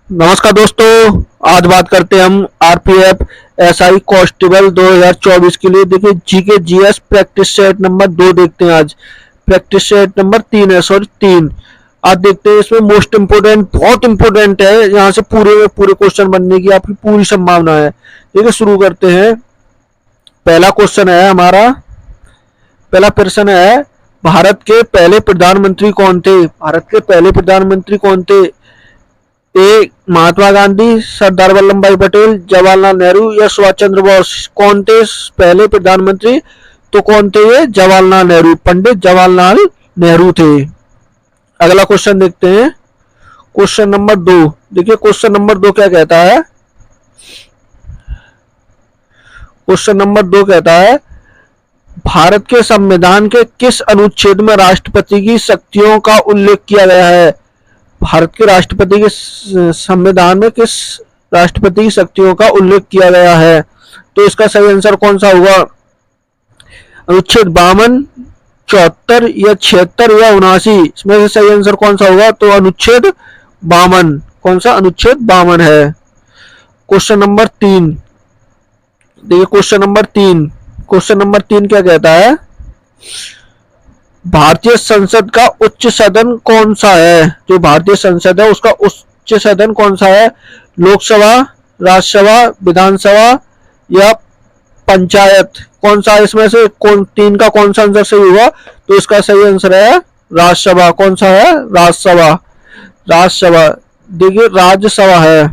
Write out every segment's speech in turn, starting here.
नमस्कार दोस्तों। आज बात करते हैं हम आरपीएफ एसआई कांस्टेबल 2024 के लिए। देखिए GK GS practice set number 2 देखते हैं। आज प्रैक्टिस सेट नंबर 3 है, सॉरी 3। आज देखते हैं इसमें मोस्ट इम्पोर्टेंट, बहुत इम्पोर्टेंट है, यहाँ से पूरे में पूरे क्वेश्चन बनने की आपकी पूरी संभावना है। ठीक है, शुरू करते हैं। पहला क्वेश्चन है हमारा, पहला प्रश्न है, भारत के पहले प्रधानमंत्री कौन थे? भारत के पहले प्रधानमंत्री कौन थे? ए महात्मा गांधी, सरदार वल्लभ भाई पटेल, जवाहरलाल नेहरू या सुभाष चंद्र बोस? कौन थे पहले प्रधानमंत्री? तो कौन थे ये? जवाहरलाल नेहरू, पंडित जवाहरलाल नेहरू थे। अगला क्वेश्चन देखते हैं, क्वेश्चन नंबर 2। देखिए क्वेश्चन नंबर 2 क्या कहता है। क्वेश्चन नंबर 2 कहता है, भारत के संविधान के किस अनुच्छेद में राष्ट्रपति की शक्तियों का उल्लेख किया गया है? भारत के राष्ट्रपति के संविधान में किस राष्ट्रपति की शक्तियों का उल्लेख किया गया है? तो इसका सही आंसर कौन सा होगा? अनुच्छेद 52, 74 या 76 या 79? इसमें से सही आंसर कौन सा होगा? तो अनुच्छेद 52। कौन सा? अनुच्छेद 52 है। क्वेश्चन नंबर 3 देखिए, क्वेश्चन नंबर 3 क्या कहता है, भारतीय संसद का उच्च सदन कौन सा है? जो भारतीय संसद है उसका उच्च सदन कौन सा है? लोकसभा, राज्यसभा, विधानसभा या पंचायत? कौन सा इसमें से कौन तीन का कौन सा आंसर सही होगा? तो इसका सही आंसर है राज्यसभा। कौन सा है? राज्यसभा। राज्यसभा देखिए, राज्यसभा है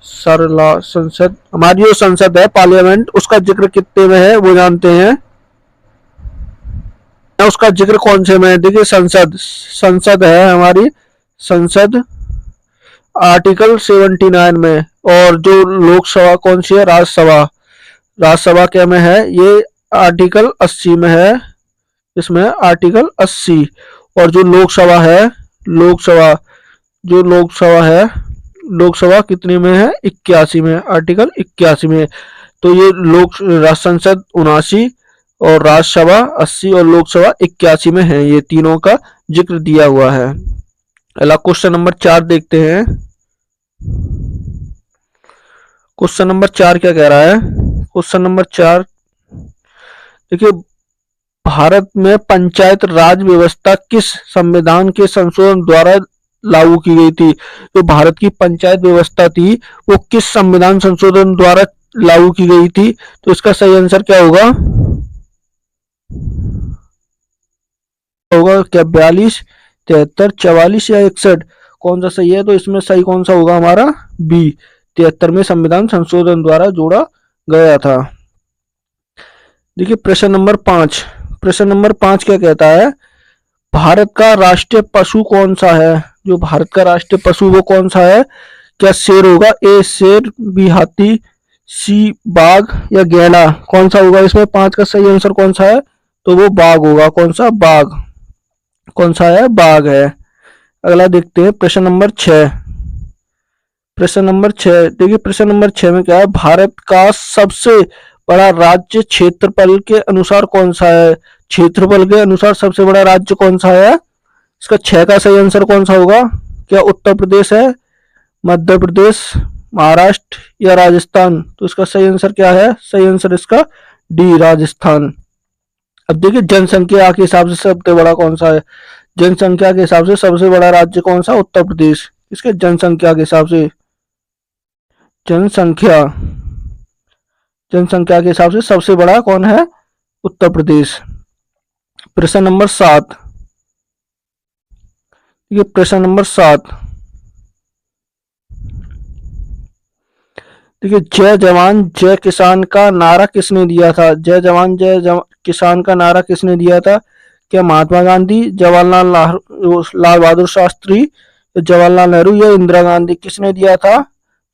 सरला संसद। हमारी जो संसद है, पार्लियामेंट, उसका जिक्र कितने में है वो जानते हैं? उसका जिक्र कौन से में है? देखिए संसद है हमारी संसद, आर्टिकल 79 में। और जो लोकसभा कौन सी है? राज्यसभा। राज्यसभा क्या में है? ये आर्टिकल 80 में है। इसमें आर्टिकल 80। और जो लोकसभा है, लोकसभा जो लोकसभा है, लोकसभा कितनी में है? 81 में, आर्टिकल 81 में। तो ये लोक संसद 79 और राज्यसभा 80 और लोकसभा 81 में है। ये तीनों का जिक्र दिया हुआ है। अगला क्वेश्चन नंबर 4 देखते हैं। क्वेश्चन नंबर 4 क्या कह रहा है? क्वेश्चन नंबर 4 देखिए, भारत में पंचायत राज व्यवस्था किस संविधान के संशोधन द्वारा लागू की गई थी? जो भारत की पंचायत व्यवस्था थी वो किस संविधान संशोधन द्वारा लागू की गई थी? तो इसका सही आंसर क्या होगा? क्या 42, 73, 44 या 61? कौन सा सही है? तो इसमें सही कौन सा होगा हमारा? बी, 73 में संविधान संशोधन द्वारा जोड़ा गया था। देखिए प्रश्न नंबर 5। प्रश्न नंबर 5 क्या कहता है, भारत का राष्ट्रीय पशु कौन सा है? जो भारत का राष्ट्रीय पशु वो कौन सा है? क्या शेर होगा? ए शेर, बी हाथी, सी बाघ या गैंडा? कौन सा होगा इसमें? 5 का सही आंसर कौन सा है? तो वो बाघ होगा। कौन सा? बाघ। कौन सा है? बाघ है। अगला देखते हैं प्रश्न नंबर 6। प्रश्न नंबर 6 देखिए, प्रश्न नंबर 6 में क्या है, भारत का सबसे बड़ा राज्य क्षेत्रफल के अनुसार कौन सा है? क्षेत्रफल के अनुसार सबसे बड़ा राज्य कौन सा है? इसका 6 का सही आंसर कौन सा होगा? क्या उत्तर प्रदेश है, मध्य प्रदेश, महाराष्ट्र या राजस्थान? तो इसका सही आंसर क्या है? सही आंसर इसका डी, राजस्थान। अब देखिए जनसंख्या के हिसाब से सबसे बड़ा कौन सा है? जनसंख्या के हिसाब से सबसे बड़ा राज्य कौन सा? उत्तर प्रदेश। इसके जनसंख्या के हिसाब से, जनसंख्या जनसंख्या के हिसाब से सबसे बड़ा कौन है? उत्तर प्रदेश। प्रश्न नंबर 7। ये प्रश्न नंबर 7 देखिए, जय जवान जय किसान का नारा किसने दिया था? जय जवान जय किसान का नारा किसने दिया था? क्या महात्मा गांधी, जवाहरलाल लाल बहादुर शास्त्री, जवाहरलाल नेहरू या इंदिरा गांधी? किसने दिया था?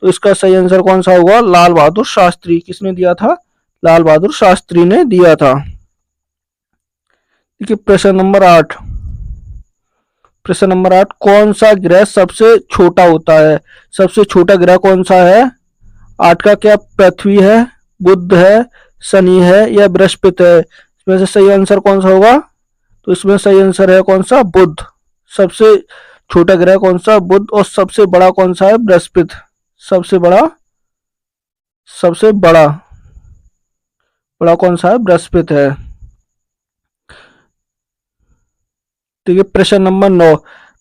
तो इसका सही आंसर कौन सा होगा? लाल बहादुर शास्त्री। किसने दिया था? लाल बहादुर शास्त्री ने दिया था। देखिए प्रश्न नंबर 8। प्रश्न नंबर 8, कौन सा ग्रह सबसे छोटा होता है? सबसे छोटा ग्रह कौन सा है? 8 का क्या पृथ्वी है, बुध है, शनि है या बृहस्पति है? इसमें से सही आंसर कौन सा होगा? तो इसमें सही आंसर है कौन सा? बुध। सबसे छोटा ग्रह कौन सा बुध, और सबसे बड़ा कौन सा है बृहस्पति। सबसे बड़ा सबसे बड़ा बड़ा कौन सा है बृहस्पति है। ठीक है, प्रश्न नंबर 9।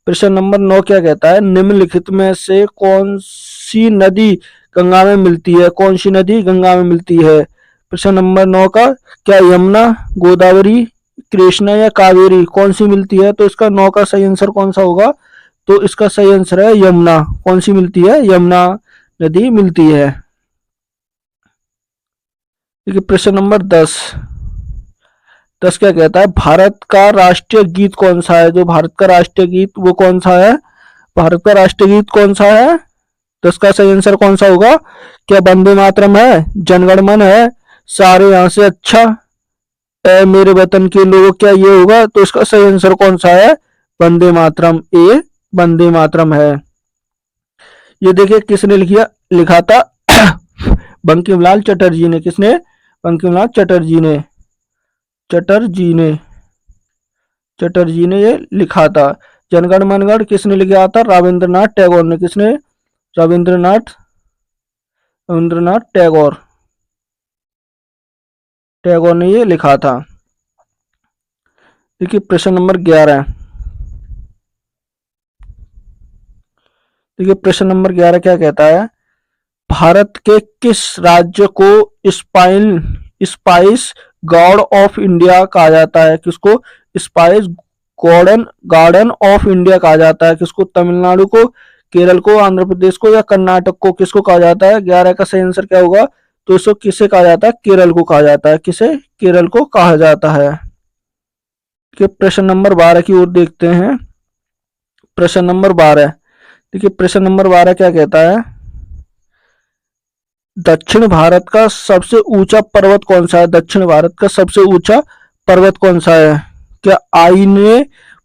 प्रश्न नंबर 9 क्या कहता है, निम्नलिखित में से कौन सी नदी गंगा में मिलती है। कौन सी नदी गंगा में मिलती है। प्रश्न नंबर 9 का, क्या यमुना, गोदावरी, कृष्णा या कावेरी कौन सी मिलती है। तो इसका 9 का सही आंसर कौन सा होगा। तो इसका सही आंसर है यमुना। कौन सी मिलती है, यमुना नदी मिलती है। ठीक है, प्रश्न नंबर 10। 10 क्या कहता है, भारत का राष्ट्रीय गीत कौन सा है। जो भारत का राष्ट्रीय गीत वो कौन सा है। भारत का राष्ट्रीय गीत कौन सा है। 10 का सही आंसर कौन सा होगा। क्या वंदे मातरम है, जनगण मन है, सारे यहाँ से अच्छा, ए मेरे वतन के लोगों, क्या ये होगा। तो इसका सही आंसर कौन सा है, वंदे मातरम। ए वंदे मातरम है। ये देखिए किसने लिखा था बंकिम लाल चटर्जी ने। किसने, बंकिम लाल चटर्जी ने चटर्जी ने ये लिखा था। जनगण मनगढ़ किसने लिखा था, रविंद्रनाथ टैगोर ने। किसने, रविंद्रनाथ टैगोर ने ये लिखा था। देखिए प्रश्न नंबर 11। देखिए प्रश्न नंबर 11 क्या कहता है, भारत के किस राज्य को स्पाइस गॉड ऑफ इंडिया कहा जाता है। किसको, स्पाइस गार्डन ऑफ इंडिया कहा जाता है। किसको, तमिलनाडु को, केरल को, आंध्र प्रदेश को या कर्नाटक को, किसको कहा जाता है। 11 का सही आंसर क्या होगा। तो इसको किसे कहा जाता है, केरल को कहा जाता है। किसे, केरल को कहा जाता है। प्रश्न नंबर 12 की ओर देखते हैं। प्रश्न नंबर 12। देखिए प्रश्न नंबर 12 क्या कहता है, दक्षिण भारत का सबसे ऊंचा पर्वत कौन सा है। दक्षिण भारत का सबसे ऊंचा पर्वत कौन सा है। क्या आईने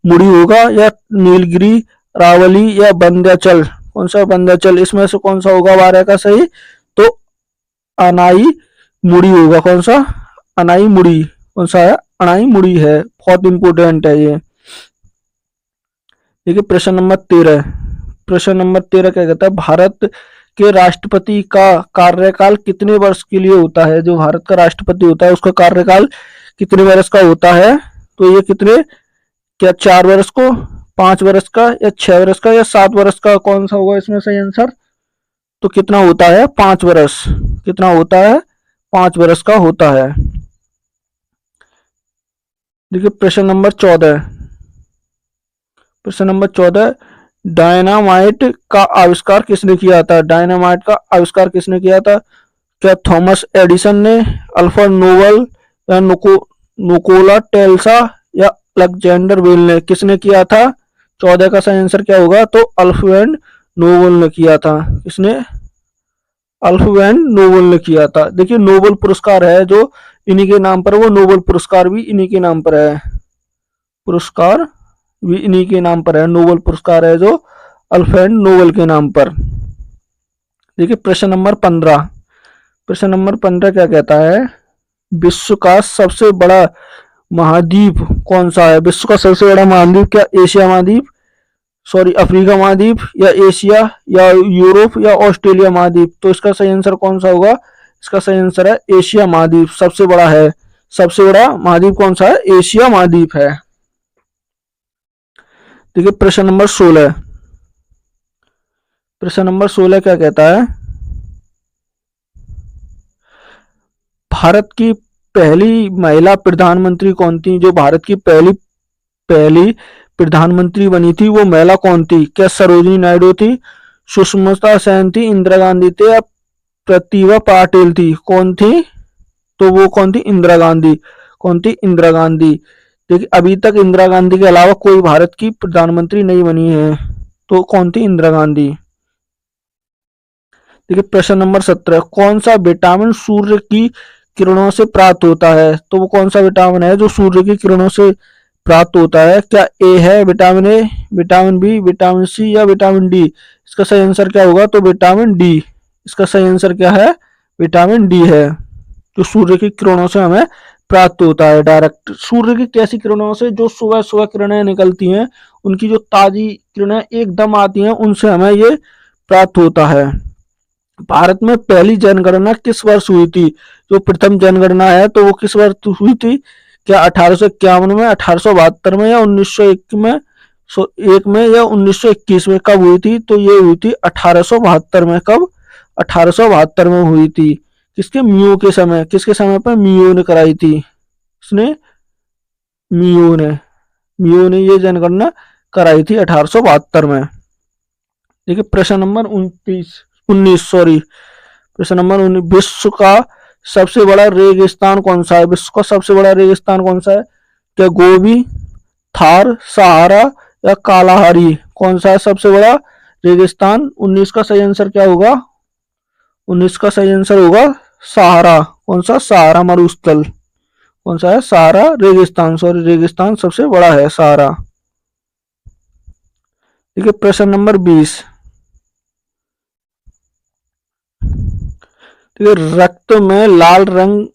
मुड़ी होगा, या नीलगिरी, रावली या विंध्याचल। कौन सा, विंध्याचल। इसमें से कौन सा होगा 12 का सही। तो अनाई मुड़ी होगा। कौन सा, अनाई मुड़ी। कौन सा है, अनाई मुड़ी है। बहुत इंपोर्टेंट है ये। देखिए प्रश्न नंबर 13। प्रश्न नंबर 13 क्या कहता है, भारत के राष्ट्रपति का कार्यकाल कितने वर्ष के लिए होता है। जो भारत का राष्ट्रपति होता है उसका कार्यकाल कितने वर्ष का होता है। तो ये कितने, क्या 4 वर्ष को, 5 वर्ष का, या 6 वर्ष का, या 7 वर्ष का, कौन सा होगा इसमें सही आंसर। तो कितना होता है, 5 वर्ष। कितना होता है, 5 वर्ष का होता है। देखिए प्रश्न नंबर 14। प्रश्न नंबर 14, डायनामाइट का आविष्कार किसने किया था। डायनामाइट का आविष्कार किसने किया था। क्या थॉमस एडिसन ने, अल्फ्रेड नोबल या निकोला टेस्ला या अलेक्जेंडर बेल ने। किसने किया था। 14 का सही आंसर क्या होगा। तो अल्फ्रेड नोबल ने किया था। किसने, अल्फ्रेड नोबल ने किया था। देखिए नोबल पुरस्कार है जो इन्हीं के नाम पर, वो नोबल पुरस्कार भी इन्हीं के नाम पर है। पुरस्कार भी इन्हीं के नाम पर है। नोबल पुरस्कार है जो अल्फ्रेड नोबल के नाम पर। देखिए प्रश्न नंबर 15। प्रश्न नंबर 15 क्या कहता है, विश्व का सबसे बड़ा महाद्वीप कौन सा है। विश्व का सबसे बड़ा महाद्वीप, क्या एशिया महाद्वीप, अफ्रीका महाद्वीप, या एशिया, या यूरोप, या ऑस्ट्रेलिया महाद्वीप। तो इसका सही आंसर कौन सा होगा। इसका सही आंसर है एशिया महाद्वीप सबसे बड़ा है। सबसे बड़ा महाद्वीप कौन सा है, एशिया महाद्वीप है। देखिए प्रश्न नंबर 16। प्रश्न नंबर 16 क्या कहता है, भारत की पहली महिला प्रधानमंत्री कौन थी। जो भारत की पहली प्रधानमंत्री बनी थी वो महिला कौन थी। क्या सरोजिनी नायडू थी, सुषमा सेन थी, इंदिरा गांधी थी, या प्रतिभा पाटिल थी। कौन थी, तो वो कौन थी, इंदिरा गांधी। कौन थी, इंदिरा गांधी। देखिए अभी तक इंदिरा गांधी के अलावा कोई भारत की प्रधानमंत्री नहीं बनी है। तो कौन थी, इंदिरा गांधी। देखिए प्रश्न नंबर 17, कौन सा विटामिन सूर्य की किरणों से प्राप्त होता है। तो वो कौन सा विटामिन है जो सूर्य की किरणों से प्राप्त होता है। क्या ए है vitamin A, vitamin B, vitamin C, या विटामिन डी। इसका सही आंसर क्या होगा। तो विटामिन डी। इसका सही आंसर क्या है, विटामिन डी है जो सूर्य की किरणों से हमें प्राप्त होता है डायरेक्ट। सूर्य की कैसी किरणों से, जो सुबह सुबह किरणें निकलती हैं, उनकी जो ताजी किरणें एकदम आती हैं, उनसे हमें ये प्राप्त होता है। भारत में पहली जनगणना किस वर्ष हुई थी? जो प्रथम जनगणना है तो वो किस वर्ष हुई थी? क्या 1851 में, 1872 में, या 1901 में, एक में, या 1921 में? कब हुई थी? तो ये हुई थी 1872 में। कब? 1872 में हुई थी। किसके? मियो के समय। किसके समय पर? मियो ने कराई थी। इसने मियो ने ये जनगणना कराई थी 1872 में। देखिए प्रश्न नंबर 19 सॉरी, प्रश्न नंबर 19, विश्व का सबसे बड़ा रेगिस्तान कौन सा है? विश्व का सबसे बड़ा रेगिस्तान कौन सा है? क्या गोबी, थार, सहारा, या कालाहारी? कौन सा है सबसे बड़ा रेगिस्तान? 19 का सही आंसर क्या होगा? 19 का सही आंसर होगा सहारा। कौन सा? सहारा मरुस्थल। कौन सा है? सहारा रेगिस्तान, सॉरी रेगिस्तान सबसे बड़ा है सहारा। ठीक है प्रश्न नंबर 20। ठीक है, रक्त में लाल रंग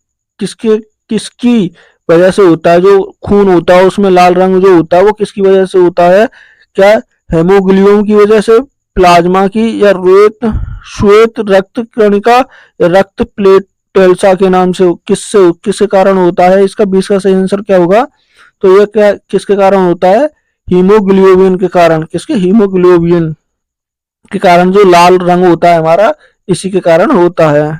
किसकी वजह से होता है? जो खून होता है उसमें लाल रंग जो होता है वो किसकी वजह से होता है? क्या हेमोग्लोबिन की वजह से, प्लाज्मा की, या श्वेत रक्त कणिका, या रक्त प्लेटलेट्स के नाम से किसके कारण होता है? इसका 20 का सही आंसर क्या होगा? तो ये क्या किसके कारण होता है? हीमोग्लोबिन के कारण। किसके? हीमोग्लोबिन के कारण जो लाल रंग होता है हमारा, इसी के कारण होता है।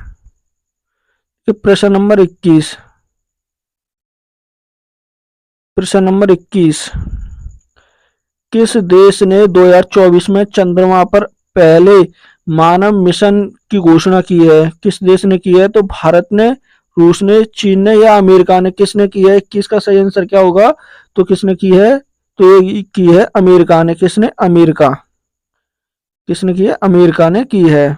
प्रश्न नंबर 21। प्रश्न नंबर 21, किस देश ने 2024 में चंद्रमा पर पहले मानव मिशन की घोषणा की है? किस देश ने की है? तो भारत ने, रूस ने, चीन ने, या अमेरिका ने? किसने की है? 21 का सही आंसर क्या होगा? तो किसने की है? तो ये की है अमेरिका ने। किसने? अमेरिका। किसने की है? अमेरिका ने की है।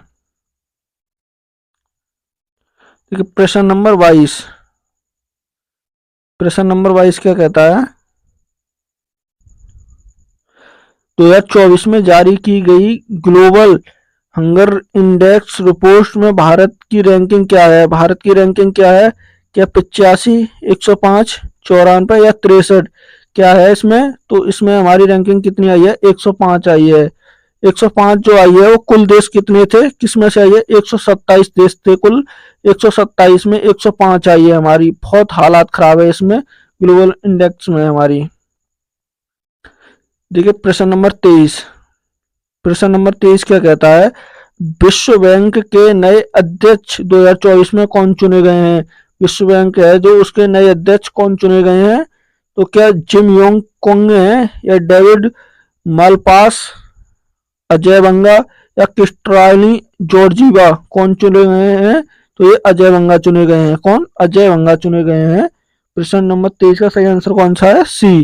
ठीक है प्रश्न नंबर 22। प्रश्न नंबर 22 क्या कहता है? 2024 में जारी की गई ग्लोबल हंगर इंडेक्स रिपोर्ट में भारत की रैंकिंग क्या है? भारत की रैंकिंग क्या है? क्या 85, 105, 94, या 63? क्या है इसमें? तो इसमें हमारी रैंकिंग कितनी आई है? 105 आई है। 105 जो आई है वो कुल देश कितने थे? किसमें से आई है? 127 देश थे कुल। 127 में 105 आई है हमारी। बहुत हालात खराब है इसमें, ग्लोबल इंडेक्स में हमारी। देखिए प्रश्न नंबर 23। प्रश्न नंबर 23 क्या कहता है? विश्व बैंक के नए अध्यक्ष 2024 में कौन चुने गए हैं? विश्व बैंक है जो, उसके नए अध्यक्ष कौन चुने गए हैं? तो क्या जिम योंग कोंग है, या डेविड मालपास, अजय बंगा, या क्रिस्टालिनी जॉर्जीवा? कौन चुने गए हैं? तो ये अजय बंगा चुने गए हैं। कौन? अजय बंगा चुने गए हैं। प्रश्न नंबर 23 का सही आंसर कौन सा है? सी।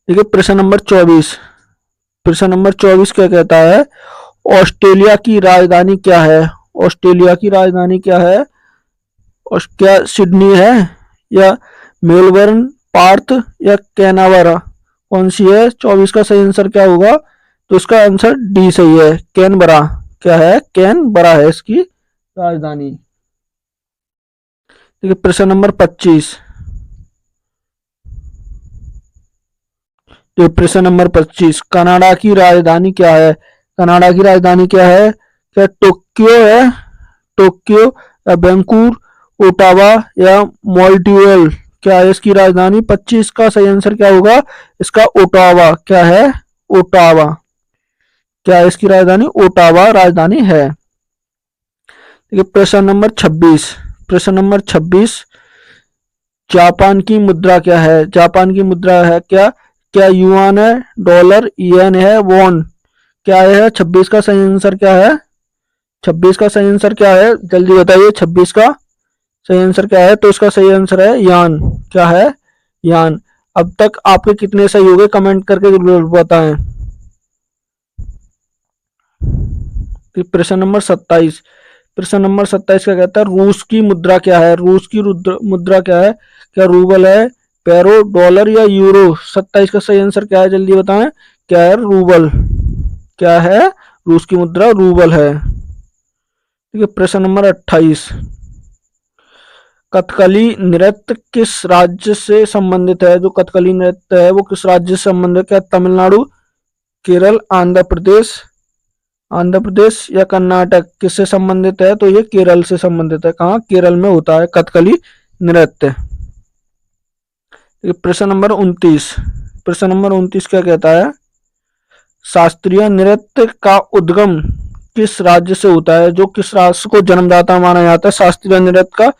देखिए प्रश्न नंबर 24। प्रश्न नंबर 24 क्या कहता है? ऑस्ट्रेलिया की राजधानी क्या है? ऑस्ट्रेलिया की राजधानी क्या है? क्या सिडनी है, या मेलबर्न, पार्थ, या कैनबरा? कौन सी है? 24 का सही आंसर क्या होगा? तो इसका आंसर डी सही है, कैनबरा। क्या है? कैनबरा है इसकी राजधानी। देखिए प्रश्न नंबर 25। तो प्रश्न नंबर 25, कनाडा की राजधानी क्या है? कनाडा की राजधानी क्या है? क्या टोक्यो है, टोक्यो, या बैंकूर, ओटावा, या मॉन्ट्रियल? क्या है इसकी राजधानी? 25 का सही आंसर क्या होगा? इसका ओटावा। क्या है? ओटावा। क्या है इसकी राजधानी? ओटावा राजधानी है। ठीक है प्रश्न नंबर 26। प्रश्न नंबर 26, जापान की मुद्रा क्या है? जापान की मुद्रा है क्या? क्या युआन है, डॉलर, येन है, वॉन? क्या है 26 का सही आंसर क्या है? 26 का सही आंसर क्या है? जल्दी बताइए 26 का सही आंसर क्या है? तो इसका सही आंसर है यान। क्या है? यान। अब तक आपके कितने सही हो गए कमेंट करके जरूर बताएं। प्रश्न नंबर 27। प्रश्न नंबर 27 क्या कहता है? रूस की मुद्रा क्या है? रूस की मुद्रा क्या है? क्या रूबल है, पेरो, डॉलर, या यूरो? 27 का सही आंसर क्या है? जल्दी बताएं। क्या है? रूबल। क्या है? रूस की मुद्रा रूबल है। ठीक है प्रश्न नंबर 28। कथकली नृत्य किस राज्य से संबंधित है? जो कथकली नृत्य है वो किस राज्य से संबंधित है? क्या तमिलनाडु, केरल, आंध्र प्रदेश या कर्नाटक? किससे संबंधित है? तो ये केरल से संबंधित है। कहाँ? केरल में होता है कथकली नृत्य। प्रश्न नंबर 29। प्रश्न नंबर 29 क्या कहता है? शास्त्रीय नृत्य का उद्गम किस राज्य से होता है? जो किस राज्य को जन्मदाता माना जाता है शास्त्रीय नृत्य का?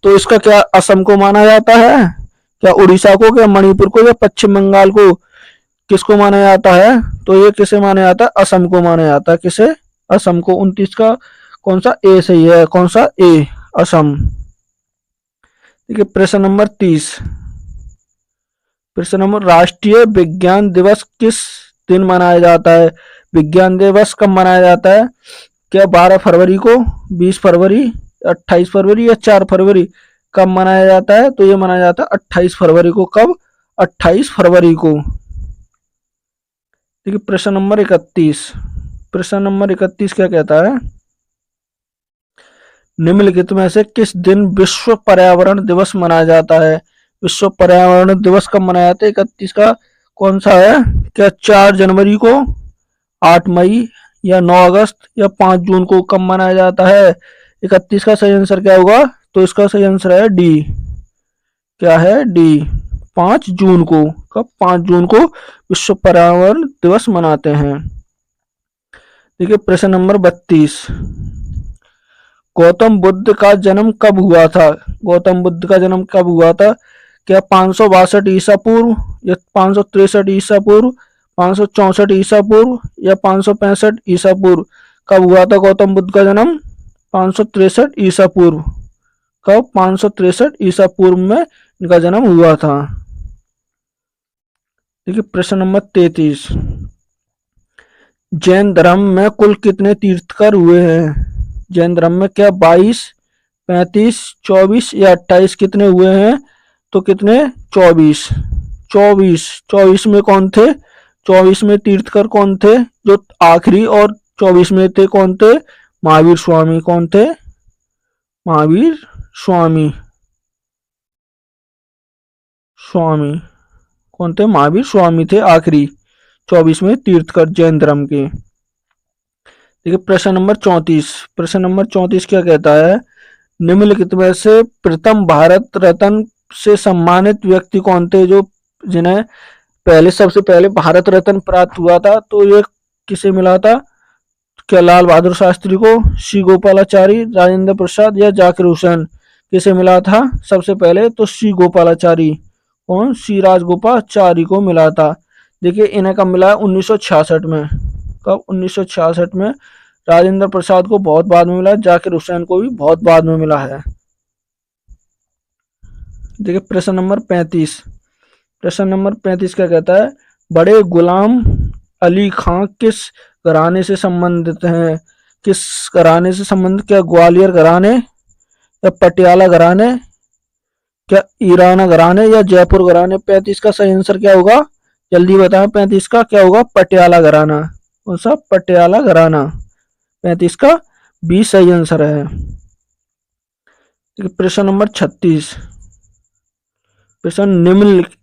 तो इसका क्या असम को माना जाता है, क्या उड़ीसा को, क्या मणिपुर को, या पश्चिम बंगाल को? किसको माना जाता है? तो ये किसे माना जाता है? असम को माना जाता है। किसे? असम को। 29 का कौन सा ए सही है? कौन सा? ए, असम। ठीक है। प्रश्न नंबर 30। प्रश्न नंबर, राष्ट्रीय विज्ञान दिवस किस दिन मनाया जाता है? विज्ञान दिवस कब मनाया जाता है? क्या 12 फरवरी को, 20 फरवरी, 28 फरवरी या 4 फरवरी? कब मनाया जाता है? तो ये मनाया जाता है 28 फरवरी को। कब? 28 फरवरी को। ठीक है। प्रश्न नंबर 31। प्रश्न नंबर 31 क्या कहता है? निम्नलिखित में से किस दिन विश्व पर्यावरण दिवस मनाया जाता है? विश्व पर्यावरण दिवस कब मनाया जाता है? 31 का कौन सा है? क्या 4 जनवरी को, 8 मई या 9 अगस्त या 5 जून को? कब मनाया जाता है? 31 का सही आंसर क्या होगा? तो इसका सही आंसर है डी। क्या है? डी, 5 जून को। कब? 5 जून को विश्व पर्यावरण दिवस मनाते हैं। ठीक है। प्रश्न नंबर 32। गौतम बुद्ध का जन्म कब हुआ था? गौतम बुद्ध का जन्म कब हुआ था? क्या 562 ईसा पूर्व या 563 ईसा पूर्व, 564 ईसा पूर्व या 565 ईसा पूर्व? कब हुआ था गौतम बुद्ध का जन्म? 563 ईसा पूर्व। कब? 563 ईसा पूर्व में इनका जन्म हुआ था। ठीक है। प्रश्न नंबर 33। जैन धर्म में कुल कितने तीर्थकर हुए हैं? जैन धर्म में क्या 22, 35, 24 या 28? कितने हुए हैं? तो कितने? 24। 24 में कौन थे? 24 में तीर्थकर कौन थे जो आखिरी? और 24 में थे कौन थे? महावीर स्वामी। कौन थे? महावीर स्वामी। कौन थे? महावीर स्वामी थे आखिरी 24 में तीर्थकर जैन धर्म के। ठीक है। प्रश्न नंबर 34। प्रश्न नंबर 34 क्या कहता है? निम्नलिखित में से प्रथम भारत रत्न से सम्मानित व्यक्ति कौन थे? जो जिन्हें सबसे पहले भारत रत्न प्राप्त हुआ था, तो ये किसे मिला था? क्या लाल बहादुर शास्त्री को, सी गोपालाचारी, राजेंद्र प्रसाद या जाकिर हुसैन? किसे मिला था सबसे पहले? तो सी गोपालाचारी। कौन? सी राजगोपालाचारी को मिला था। देखिए इन्हें कब मिला है? 1966 में। कब? 1966 में। राजेंद्र प्रसाद को बहुत बाद में मिला, जाकिर हुसैन को भी बहुत बाद में मिला है। देखिए प्रश्न नंबर 35। प्रश्न नंबर 35 क्या कहता है? बड़े गुलाम अली खां किस घराने से संबंधित हैं? किस घराने से संबंधित? क्या ग्वालियर घराने या पटियाला घराने, क्या ईराना घराने या जयपुर घराने? 35 का सही आंसर क्या होगा? जल्दी बताएं। 35 का क्या होगा? पटियाला घराना। कौन सा? पटियाला घराना। 35 का बी सही आंसर है। प्रश्न नंबर 36। प्रश्न,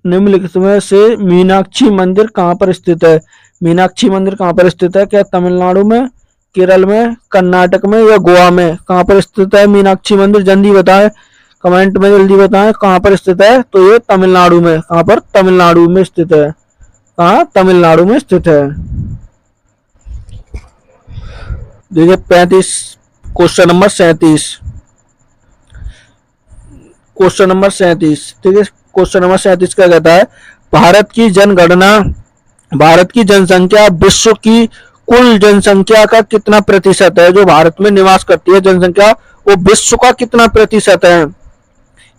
निम्नलिखित में से मीनाक्षी मंदिर कहाँ पर स्थित है? मीनाक्षी मंदिर कहाँ पर स्थित है? क्या तमिलनाडु में, केरल में, कर्नाटक में या गोवा में? कहाँ पर स्थित है मीनाक्षी मंदिर? जल्दी बताएं, कमेंट में जल्दी बताएं कहाँ पर स्थित है। तो ये तमिलनाडु में। कहाँ पर? तमिलनाडु में स्थित है। कहाँ? तमिलनाडु में स्थित है। देखिए 35। Question number 37। Question number 37। ठीक है। क्वेश्चन नंबर 37 क्या कहता है? भारत की जनगणना, भारत की जनसंख्या विश्व की कुल जनसंख्या का कितना प्रतिशत है? जो भारत में निवास करती है जनसंख्या, वो विश्व का कितना प्रतिशत है?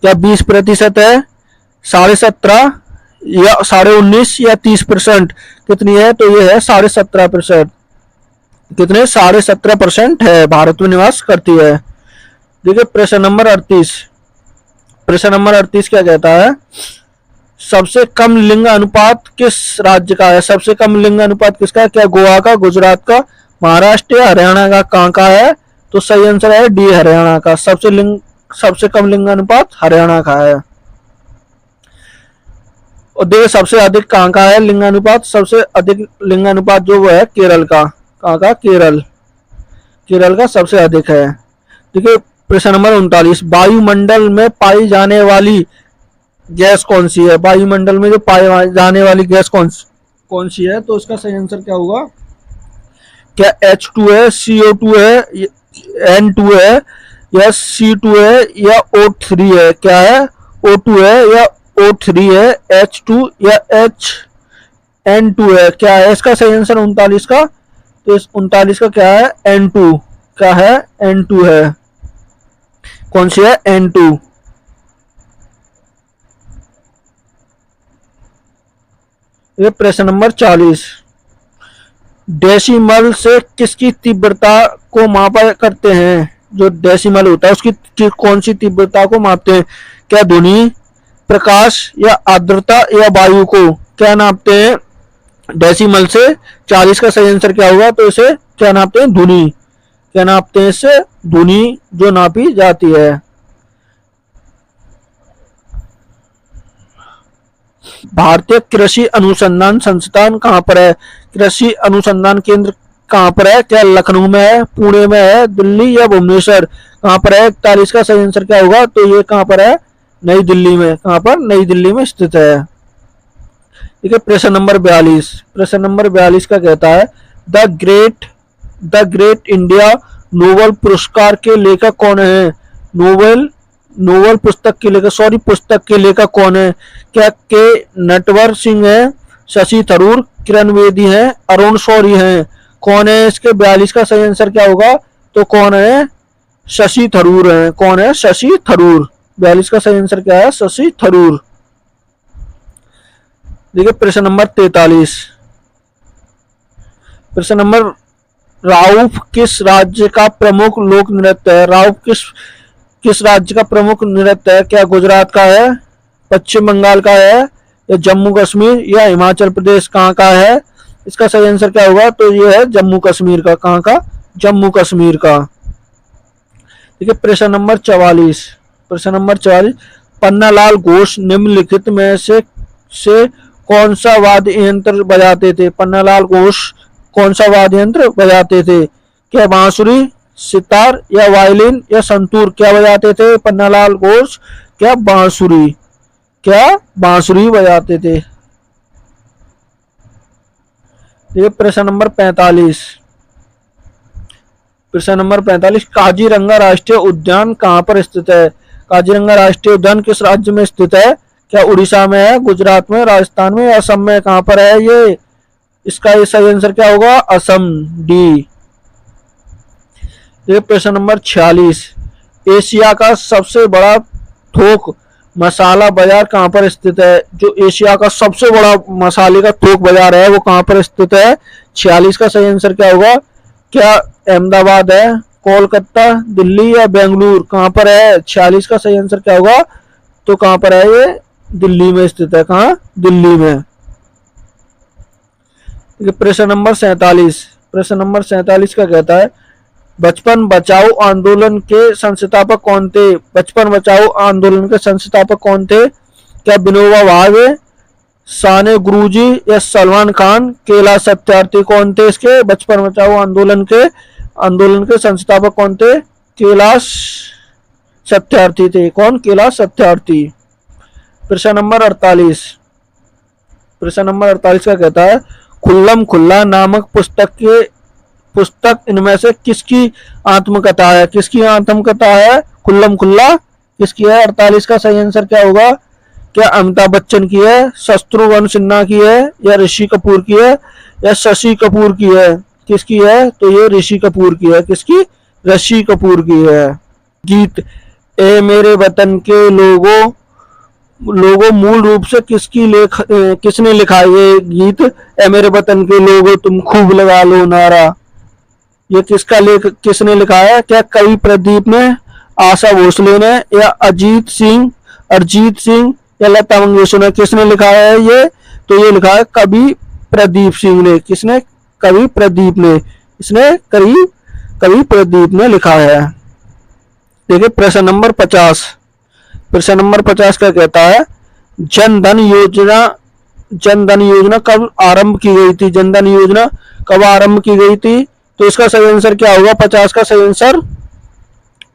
क्या 20% है, 17.5 या 19.5 या 30%? कितनी है? तो ये है 17.5%। कितने? 17.5% है, भारत में निवास करती है। देखिए प्रश्न नंबर 38। प्रश्न नंबर 38 क्या कहता है? सबसे कम लिंग अनुपात किस राज्य का है? सबसे कम लिंग अनुपात किसका है? क्या गोवा का, गुजरात का, महाराष्ट्र या हरियाणा का? कहाँ का है? तो सही आंसर है डी, हरियाणा का। सबसे सबसे कम लिंगानुपात हरियाणा का है। और देखिए सबसे अधिक कहाँ का है लिंगानुपात, सबसे अधिक लिंगानुपात जो वो है केरल का। कहाँ का? केरल। केरल का सबसे अधिक है। देखिए प्रश्न नंबर 39, वायुमंडल में पाई जाने वाली गैस कौन सी है? वायुमंडल में जो पाई जाने वाली गैस कौन सी है? तो इसका सही आंसर क्या होगा? क्या H2 है, CO2 है, N2 है या C2 है या O3 है? क्या है? O2 है या O3 है, H2 या N2 है? क्या है इसका सही आंसर 39 का? तो इस 39 का क्या है? N2। क्या है? N2 है। कौन सी है? N2। ये प्रश्न नंबर 40, डेसिमल से किसकी तीव्रता को मापा करते हैं? जो डेसिमल होता है उसकी कौन सी तीव्रता को मापते हैं? क्या ध्वनि, प्रकाश या आर्द्रता या वायु को क्या नापते हैं डेसिमल से? 40 का सही आंसर क्या होगा? तो इसे क्या नापते हैं? ध्वनि। क्या नापते हैं इससे? ध्वनि जो नापी जाती है। भारतीय कृषि अनुसंधान संस्थान कहाँ पर है? कृषि अनुसंधान केंद्र कहाँ पर है? क्या लखनऊ में है, पुणे में है, दिल्ली या भुवनेश्वर? कहाँ पर है? 41 का सही आंसर क्या होगा? तो ये कहाँ पर है? नई दिल्ली में। कहाँ पर? नई दिल्ली में स्थित है। ठीक है। प्रश्न नंबर 42, प्रश्न नंबर 42 का कहता है द ग्रेट इंडिया नोबल पुरस्कार के लेखक कौन है? नोबल पुस्तक के लेखक कौन है? क्या के नटवर सिंह है, शशि थरूर, किरण बेदी है, अरुण शौरी है? कौन है इसके? 42 का सही आंसर क्या होगा? तो कौन है? शशि थरूर है। कौन है? शशि थरूर। 42 का सही आंसर क्या है? शशि थरूर। देखिए प्रश्न नंबर 43, प्रश्न नंबर, राउफ किस राज्य का प्रमुख लोक नृत्य है? राउफ किस राज्य का प्रमुख नृत्य है? क्या गुजरात का है, पश्चिम बंगाल का है या जम्मू कश्मीर या हिमाचल प्रदेश? कहाँ का है? इसका सही आंसर क्या होगा? तो ये है जम्मू कश्मीर का। कहाँ का? जम्मू कश्मीर का। ठीक है। प्रश्न नंबर 44, प्रश्न नंबर 44, पन्नालाल घोष निम्नलिखित में से कौन सा वाद्य यंत्र बजाते थे? पन्नालाल घोष कौन सा वाद्य यंत्र बजाते थे? क्या बांसुरी, सितार या वायलिन या संतूर? क्या बजाते थे पन्नालाल घोष? क्या बांसुरी। क्या बांसुरी बजाते थे। ये प्रश्न नंबर 45, प्रश्न नंबर 45, काजीरंगा राष्ट्रीय उद्यान कहाँ पर स्थित है? काजीरंगा राष्ट्रीय उद्यान किस राज्य में स्थित है? क्या उड़ीसा में है, गुजरात में, राजस्थान में, असम में? कहाँ पर है ये? इसका ये सही आंसर क्या होगा? असम, डी। ये प्रश्न नंबर 46, एशिया का सबसे बड़ा थोक मसाला बाजार कहाँ पर स्थित है? जो एशिया का सबसे बड़ा मसाले का थोक बाजार है वो कहाँ पर स्थित है? 46 का सही आंसर क्या होगा? क्या अहमदाबाद है, कोलकाता, दिल्ली या बेंगलुरु? कहाँ पर है? 46 का सही आंसर क्या होगा? तो कहाँ पर है ये? दिल्ली में स्थित है। कहाँ? दिल्ली में। प्रश्न नंबर 47, प्रश्न नंबर 47 का कहता है बचपन बचाओ आंदोलन के संस्थापक कौन थे? बचपन बचाओ आंदोलन के संस्थापक कौन थे? क्या विनोबा भावे, साने गुरुजी या सलमान खान, कैलाश सत्यार्थी? कौन थे इसके? बचपन बचाओ आंदोलन के संस्थापक कौन थे? कैलाश सत्यार्थी थे। कौन? कैलाश सत्यार्थी। प्रश्न नंबर 48, प्रश्न नंबर 48 का कहता है खुल्लम खुल्ला नामक पुस्तक इनमें से किसकी आत्मकथा है? किसकी आत्मकथा है? खुल्लम खुल्ला किसकी है? 48 का सही आंसर क्या होगा? क्या अमिताभ बच्चन की है, शत्रुघ्न सिन्हा की है या ऋषि कपूर की है या शशि कपूर की है? किसकी है? तो ये ऋषि कपूर की है। किसकी? ऋषि कपूर की है। गीत ए मेरे वतन के लोगों मूल रूप से किसने लिखा ये गीत? ए मेरे वतन के लोगों तुम खूब लगा लो नारा। ये किसने लिखा है? क्या कवि प्रदीप ने, आशा भोसले ने या अरिजीत सिंह या लता मंगेशकर ने? किसने लिखा है ये? तो ये लिखा है कवि प्रदीप सिंह ने। किसने? कवि प्रदीप ने। इसने कवि प्रदीप ने लिखा है। देखिए प्रश्न नंबर 50। प्रश्न नंबर 50 का कहता है जन धन योजना, जन धन योजना कब आरंभ की गई थी? जन धन योजना कब आरंभ की गई थी? तो इसका सही आंसर क्या होगा? 50 का सही आंसर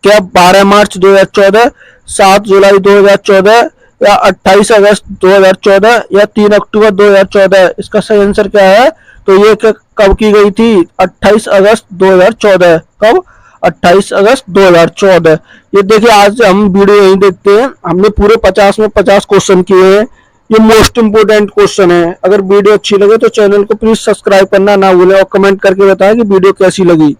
क्या 12 मार्च 2014, 7 जुलाई 2014 या 28 अगस्त 2014 या 3 अक्टूबर 2014? इसका सही आंसर क्या है? तो ये कब की गई थी? 28 अगस्त 2014। कब? 28 अगस्त 2014। ये देखिए आज हम वीडियो यही देखते हैं, हमने पूरे 50 में 50 क्वेश्चन किए हैं। ये मोस्ट इंपोर्टेंट क्वेश्चन है। अगर वीडियो अच्छी लगे तो चैनल को प्लीज सब्सक्राइब करना ना भूलें और कमेंट करके बताएं कि वीडियो कैसी लगी।